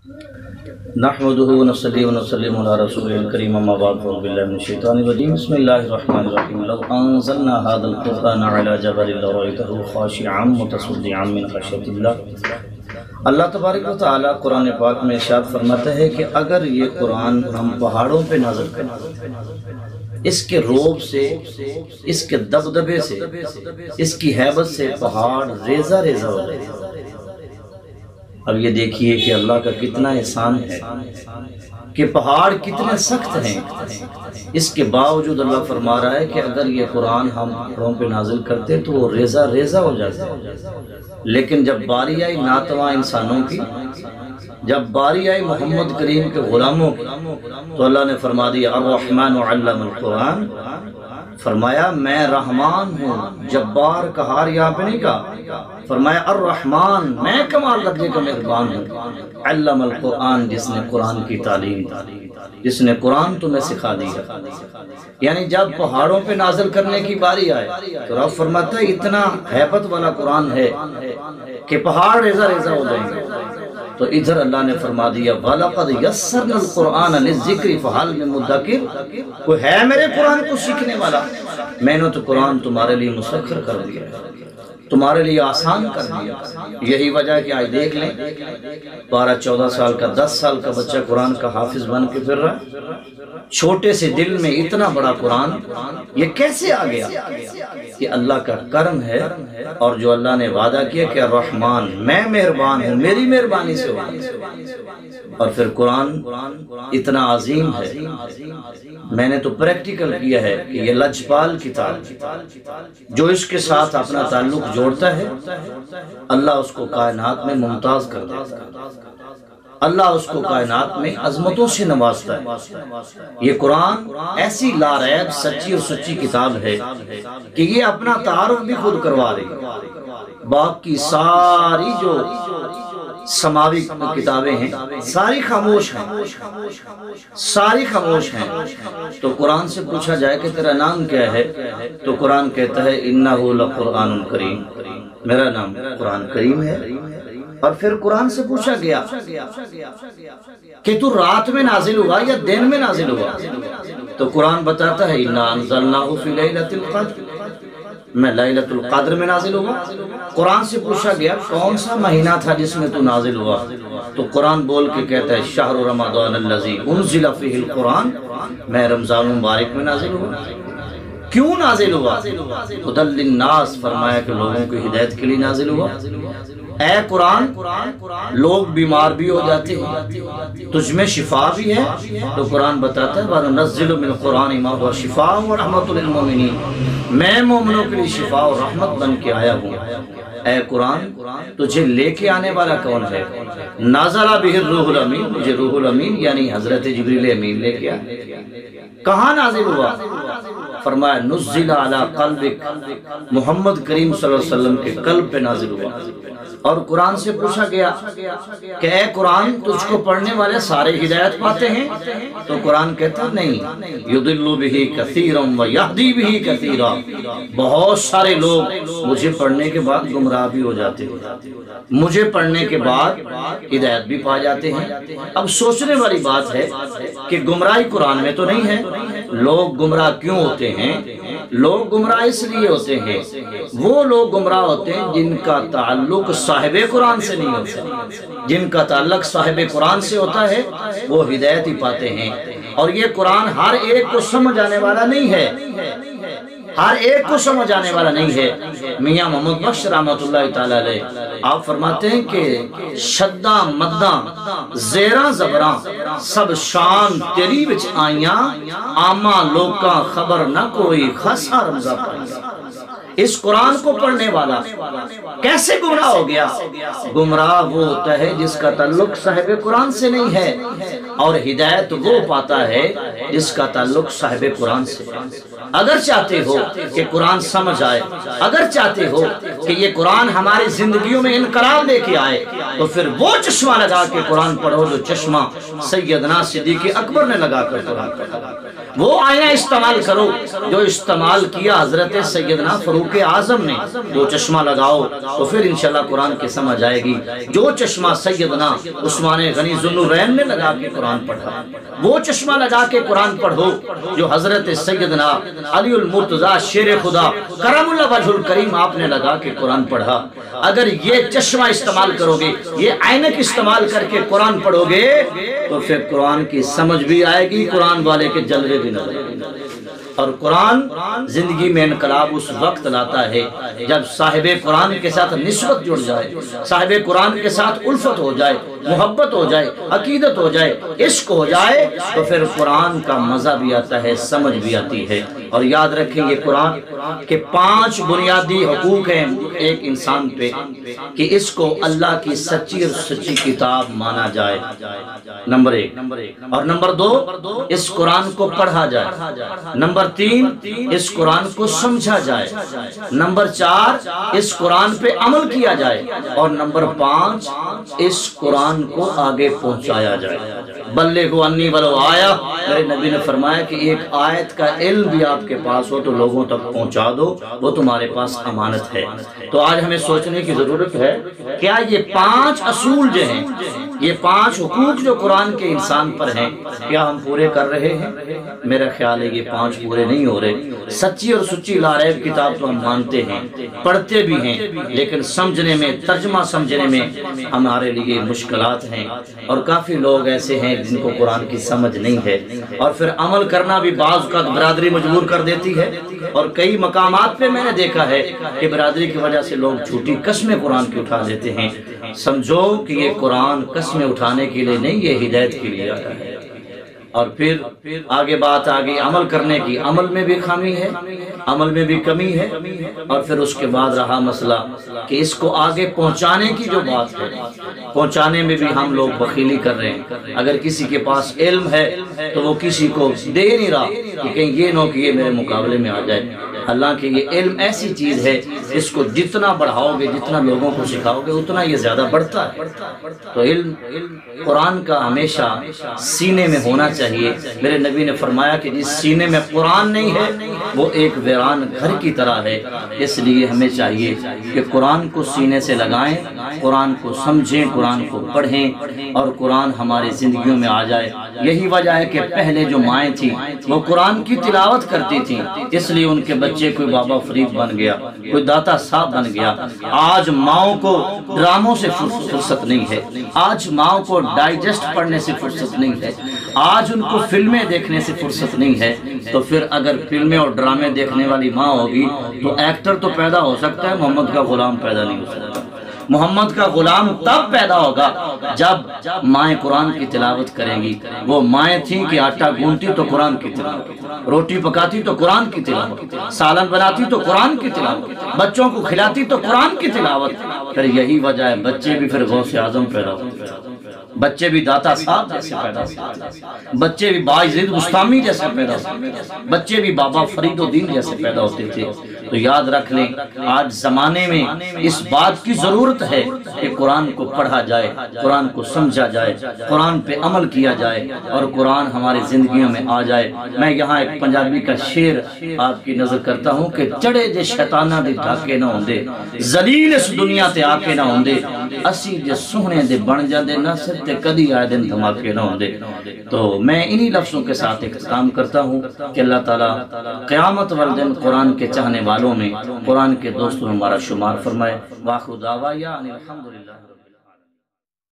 نحمده ونصلي ونسلم على رسوله الكريم اما بعد فاعوذ بالله من الشيطان الرجيم بسم الله الرحمن الرحيم لو انزلنا هذا القرآن على جبل لرأيته خاشعا متصدعا من خشية الله۔ اللہ تبارک و تعالیٰ قرآن پاک میں ارشاد فرماتا ہے کہ اگر یہ قرآن ہم پہاڑوں پہ نازل کریں، اس کے روب سے، اس کے دبدبے سے، اس کی ہیبت سے پہاڑ ریزہ ریزہ ہو جائے۔ اب یہ دیکھیے کہ اللہ کا کتنا احسان ہے کہ پہاڑ کتنے سخت ہیں، اس کے باوجود اللہ فرما رہا ہے کہ اگر یہ قرآن ہم پہاڑوں پہ نازل کرتے تو وہ ریزہ ریزہ ہو جاتے۔ لیکن جب باری آئی ناتواں انسانوں کی، جب باری آئی محمد کریم کے غلاموں کی، تو اللہ نے فرما دیا الرحمن علم القرآن، فرمایا میں رحمان ہوں، جبار قہار یہاں پہ نہیں کہا، فرمایا الرحمن میں کمال درجے کا مہربان ہوں، علم القرآن جس نے قرآن کی تعلیم دی، جس نے قرآن تمہیں سکھا دیا۔ یعنی جب پہاڑوں پہ نازل کرنے کی باری آئے تو رب فرماتا ہے اتنا ہیبت والا قرآن ہے کہ پہاڑ ریزہ ریزہ ہو جائیں گے۔ تو ادھر اللہ نے فرما دیا وَلَقَدْ يَسَّرْنَا الْقُرْآنَ لِلذِّكْرِ فَهَلْ مِن مُدَّكِرٍ، کوئی ہے میرے قرآن کو سیکھنے والا؟ میں نے تو قرآن تمہارے لیے مسخر کر دیا، تمہارے لیے آسان کر دیا۔ یہی وجہ ہے کہ آج دیکھ لیں 12-14 سال کا 10 سال کا بچہ قرآن کا حافظ بن کے پھر رہا ہے، چھوٹے سے دل میں اتنا بڑا قرآن، یہ کیسے آ گیا؟ یہ اللہ کا کرم ہے، اور جو اللہ نے وعدہ کیا کہ الرحمن میں مہربان ہوں، میری مہربانی سے ہو۔ اور پھر قرآن اتنا عظیم ہے، میں نے تو پریکٹیکل کیا ہے کہ یہ لجپال کتاب، جو اس کے ساتھ اپنا تعلق جوڑتا ہے اللہ اس کو کائنات میں ممتاز کر دیتا ہے، اللہ اس کو کائنات میں عظمتوں سے نوازتا ہے۔ یہ قرآن ایسی لاریب سچی اور سچی کتاب ہے کہ یہ اپنا تعارف بھی خود کروا رہی ہے۔ باقی ساری جو سماوی کتابیں ہیں ساری خاموش ہیں، ساری خاموش ہیں۔ تو قرآن سے پوچھا جائے کہ تیرا نام کیا ہے تو قرآن کہتا ہے انہ لقرآن کریم، میرا نام قرآن کریم ہے۔ اور پھر قرآن سے پوچھا گیا کہ تو رات میں نازل ہوا یا دن میں نازل ہوا، تو قرآن بتاتا ہے انا انزلناہ فی لیلۃ القدر، میں لیلۃ القدر میں نازل ہوا۔ قرآن سے پوچھا گیا کون سا مہینہ تھا جس میں تو نازل ہوا، تو قرآن بول کے کہتا ہے شہر رمضان الذی انزل فیہ القرآن، میں رمضان مبارک میں نازل ہوا۔ کیوں نازل ہوا؟ ھدی للناس، فرمایا کہ لوگوں کی ہدایت کے لیے نازل ہوا۔ اے قرآن لوگ بیمار بھی ہو جاتے ہیں، تجھ میں شفا بھی ہے، تو قرآن بتاتا ہے وَنُنَزِّلُ مِنَ الْقُرْآنِ مَا هُوَ شِفَاءٌ وَرَحْمَةٌ لِلْمُؤْمِنِينَ، میں مومنوں کے لیے شفا اور رحمت بن کے آیا ہوں۔ اے قرآن تجھے لے کے آنے والا کون ہے؟ نازل بہ الروح الامین، مجھے روح الامین یعنی حضرت جبریل امین لے کے آیا۔ کہاں نازل ہوا؟ فرمایا نزل علی قلبک، محمد کریم صلی اللہ علیہ وسلم کے قلب پہ نازل ہوا۔ اور قرآن سے پوچھا گیا کہ اے قرآن تجھ کو پڑھنے والے سارے ہدایت پاتے ہیں، تو قرآن کہتا نہیں یضل بہ کثیرا ویہدی بہ کثیرا، بہت سارے لوگ مجھے پڑھنے کے بعد گمراہ بھی ہو جاتے ہیں، مجھے پڑھنے کے بعد ہدایت بھی پا جاتے ہیں۔ اب سوچنے والی بات ہے کہ گمراہی قرآن میں تو نہیں ہے۔ لوگ گمراہ کیوں ہوتے ہیں؟ لوگ گمراہ اس لیے ہوتے ہیں، وہ لوگ گمراہ ہوتے ہیں جن کا تعلق صاحب قرآن سے نہیں ہوتا، جن کا تعلق صاحب قرآن سے ہوتا ہے وہ ہدایت ہی پاتے ہیں۔ اور یہ قرآن ہر ایک کو سمجھ آنے والا نہیں ہے، ہر ایک کو سمجھ آنے والا نہیں ہے۔ میاں محمد بخش رحمۃ اللہ تعالی علیہ آپ فرماتے ہیں کہ شداں مداں زیراں زبراں سب شان تیری وچ آئیاں، عامہ لوکاں خبر نہ کوئی خاصا رمضہ پائیاں۔ اس قرآن کو پڑھنے والا کیسے گمراہ ہو گیا؟ گمراہ وہ ہوتا ہے جس کا تعلق صاحب قرآن سے نہیں ہے، اور ہدایت وہ پاتا ہے جس کا تعلق صاحب قرآن سے۔ اگر چاہتے ہو کہ قرآن سمجھ آئے، اگر چاہتے ہو کہ یہ قرآن ہماری زندگیوں میں انقلاب لے کے آئے، تو پھر وہ چشمہ لگا کے قرآن پڑھو جو چشمہ سیدنا صدیق اکبر نے لگا کر قرآن پڑھا۔ وہ آئینہ استعمال کرو جو استعمال کیا حضرت سیدنا فاروق اعظم نے. جو چشمہ لگاؤ تو پھر انشاءاللہ قرآن کی سمجھ آئے گی. جو چشمہ سیدنا عثمان غنی ذوالنورین نے لگا کے قرآن پڑھا، وہ چشمہ لگا کے قرآن پڑھو جو حضرت سیدنا علی المرتضیٰ شیر خدا کرم اللہ وجہ الکریم آپ نے لگا کے قرآن پڑھا. اگر یہ چشمہ استعمال کرو گے، یہ عینک استعمال کر کے قرآن پڑھو گے تو پھر قرآن کی سمجھ بھی آئے گی، قرآن والے کے جلوے بھی نظر آئیں گے. اور قرآن زندگی میں انقلاب اس وقت لاتا ہے جب صاحب قرآن کے ساتھ نسبت جڑ جائے، صاحب قرآن کے ساتھ الفت ہو جائے، محبت ہو جائے، عقیدت ہو جائے، عشق ہو جائے، تو پھر قرآن کا مزہ بھی آتا ہے، سمجھ بھی آتی ہے. اور یاد رکھیں یہ قرآن کے 5 بنیادی حقوق ہیں ایک انسان پہ کہ اس کو اللہ کی سچی اور سچی کتاب مانا جائے، نمبر 1. اور نمبر 2 اس قرآن کو پڑھا جائے. نمبر 3 اس قرآن کو سمجھا جائے. نمبر 4 اس قرآن پہ عمل کیا جائے. اور نمبر 5 اس قرآن کو آگے پہنچایا جائے. بلغوا انی ولو آیا، میرے نبی نے فرمایا کہ ایک آیت کا علم بھی آپ کے پاس ہو تو لوگوں تک پہنچا دو، وہ تمہارے پاس امانت ہے. تو آج ہمیں سوچنے کی ضرورت ہے کیا یہ 5 اصول جو ہیں، یہ 5 حقوق جو قرآن کے انسان پر ہیں، کیا ہم پورے کر رہے ہیں؟ میرا خیال ہے یہ 5 پورے نہیں ہو رہے. سچی اور سچی لاریب کتاب تو ہم مانتے ہیں، پڑھتے بھی ہیں، لیکن سمجھنے میں، ترجمہ سمجھنے میں ہمارے لیے مشکلات ہیں. اور کافی لوگ ایسے ہیں جن کو قرآن کی سمجھ نہیں ہے، اور پھر عمل کرنا بھی بعض کا برادری مجبور کر دیتی ہے. اور کئی مقامات پہ میں نے دیکھا ہے کہ برادری کی وجہ سے لوگ جھوٹی قسمیں قرآن کی اٹھا لیتے ہیں. سمجھو کہ یہ قرآن قسمیں اٹھانے کے لیے نہیں، یہ ہدایت کے لیے آیا ہے. اور پھر آگے بات آگئی عمل کرنے کی. عمل میں بھی خامی ہے، عمل میں بھی کمی ہے. اور پھر اس کے بعد رہا مسئلہ کہ اس کو آگے پہنچانے کی جو بات ہے، پہنچانے میں بھی ہم لوگ بخیلی کر رہے ہیں. اگر کسی کے پاس علم ہے تو وہ کسی کو دے نہیں رہا کہ کہیں یہ نہ کہ یہ میرے مقابلے میں آ جائے. حالانکہ یہ علم ایسی چیز ہے اس کو جتنا بڑھاؤ گے، جتنا لوگوں کو سکھاؤ گے، اتنا یہ زیادہ بڑھتا ہے. تو علم قرآن کا ہمیشہ سینے میں ہونا چاہیے. میرے نبی نے فرمایا کہ جس سینے میں قرآن نہیں ہے وہ ایک ویران گھر کی طرح ہے. اس لیے ہمیں چاہیے کہ قرآن کو سینے سے لگائیں، قرآن کو سمجھیں، قرآن کو پڑھیں، اور قرآن ہماری زندگیوں میں آ جائے. یہی وجہ ہے کہ پہلے جو مائیں تھیں وہ قرآن کی تلاوت کرتی تھیں، اس لیے ان کے بچے کوئی بابا فرید بن گیا، کوئی داتا صاحب بن گیا. آج ماؤں کو ڈراموں سے فرصت نہیں ہے، آج ماؤں کو ڈائجسٹ پڑھنے سے فرصت نہیں ہے، آج ان کو فلمیں دیکھنے سے فرصت نہیں ہے. تو پھر اگر فلمیں اور ڈرامے دیکھنے والی ماں ہوگی تو ایکٹر تو پیدا ہو سکتا ہے، محمد کا غلام پیدا نہیں ہو سکتا. محمد کا غلام تب پیدا ہوگا جب مائیں قرآن کی تلاوت کریں گی. وہ مائیں تھیں کہ آٹا گونتی تو قرآن کی تلاوت، روٹی پکاتی تو قرآن کی تلاوت، سالن بناتی تو قرآن کی تلاوت، بچوں کو کھلاتی تو قرآن کی تلاوت. پھر یہی وجہ ہے بچے بھی پھر غوث اعظم پیدا ہوتے ہیں، بچے بھی داتا صاحب جیسے پیدا ہوتے ہیں، بچے بھی باعزید بستامی جیسے پیدا ہوتے ہیں، بچے بھی بابا فرید الدین جیسے پیدا ہوتے تھے. تو یاد رکھ لیں آج زمانے میں اس بات کی ضرورت ہے کہ قرآن کو پڑھا جائے، قرآن کو سمجھا جائے، قرآن پہ عمل کیا جائے، اور قرآن ہماری زندگیوں میں آ جائے. میں یہاں ایک پنجابی کا شعر آپ کی نظر کرتا ہوں کہ چڑے جے شیطانہ دے ڈھاکے نہ ہوندے، ذلیل اس دنیا تے آکے نہ ہوندے، اسی جے سوہنے دے بن جاندے نہ سر تے کدی آئے دن دھماکے نہ ہوندے. تو میں انہی لفظوں کے ساتھ اختتام کرتا ہوں کہ اللہ تعالیٰ قیامت والدن قرآن کے چاہنے والوں میں، قرآن کے دوستوں میں ہمارا شمار فرمائے. واخر دعوایا ان الحمدللہ.